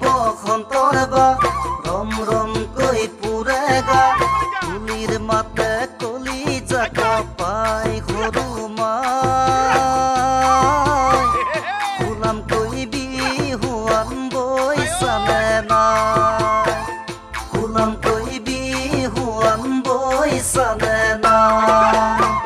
বসন্তৰ বা ৰম ৰম কৈ পুৰেগা তুলিৰ মাতে কলি জাক পাই সৰু মাই গোলাম কৈ বিহুৱান বৈছানে নাই গোলাম কৈ বিহুৱান বৈছানে নাই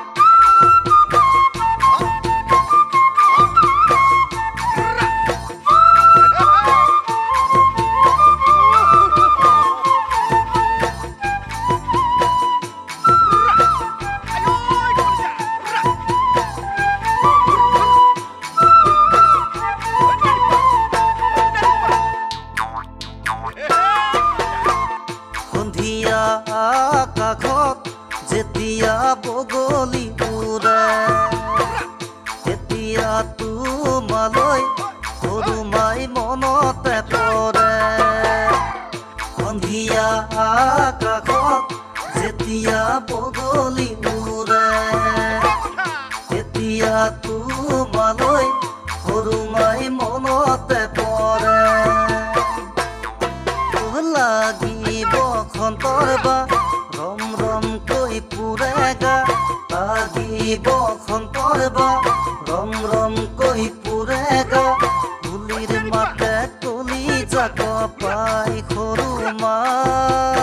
আকাশত যেতিয়া বগলী উৰে তেতিয়া তোমালৈ সৰু মাই মনতে পৰে সন্ধিয়া আকাশত যেতিয়া বগলী উৰে তেতিয়া তোমালৈ সৰু মাই মনতে পৰে লাগিব বসন্তৰ বা ৰম ৰম কৈ পুৰেগা লাগিব বসন্তৰ বা ৰম ৰম কৈ পুৰেগা তুলিৰ মাতে কলি জাক পাই সৰু মাই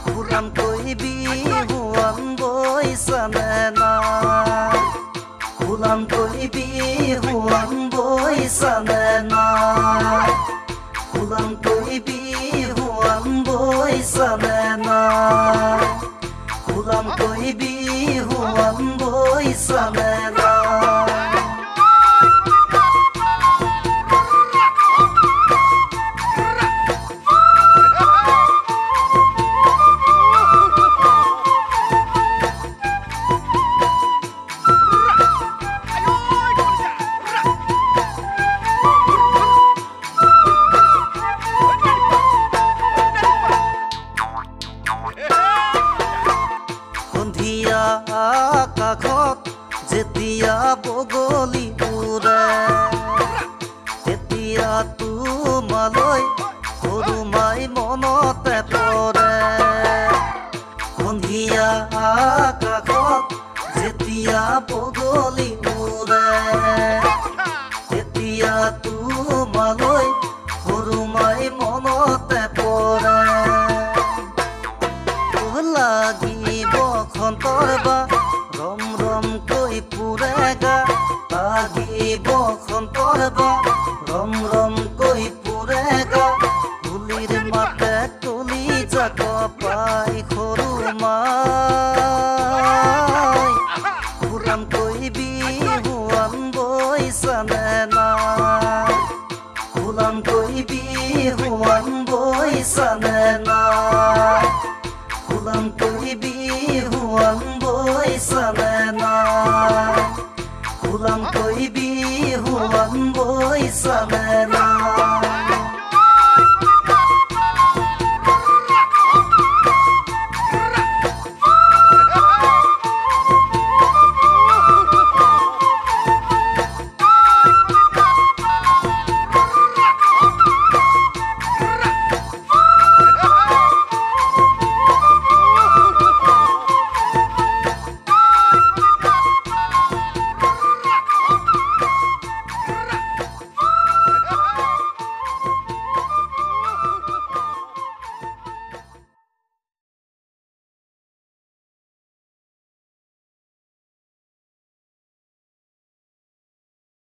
গোলাম কৈ বিহুৱান বৈছানে নাই গোলাম কৈ বিহুৱান বৈছানে নাই গোলাম কৈ বিহুৱান বৈছানে নাই গোলাম কৈ বিহুৱান বৈছানে নাই আকাশত যেতিয়া বগলী উৰে তেতিয়া তোমালৈ সৰু মাই মনতে পৰে সন্ধিয়া আকাশত যেতিয়া বগলী উৰে তেতিয়া তোমালৈ সৰু মাই মনতে পৰে লাগিব বসন্তৰ বা ৰম ৰম কৈ পুৰেগা লাগিব বসন্তৰ বা ৰম ৰম কৈ পুৰেগা তুলিৰ মাতে কলি জাক পাই সৰু মাই গোলাম কৈ বিহুৱান বৈছানে নাই গোলাম কৈ বিহুৱান বৈছানে নাই গোলাম কৈ বিহুৱান বৈছানে নাই গোলাম কৈ বিহুৱান বৈছানে নাই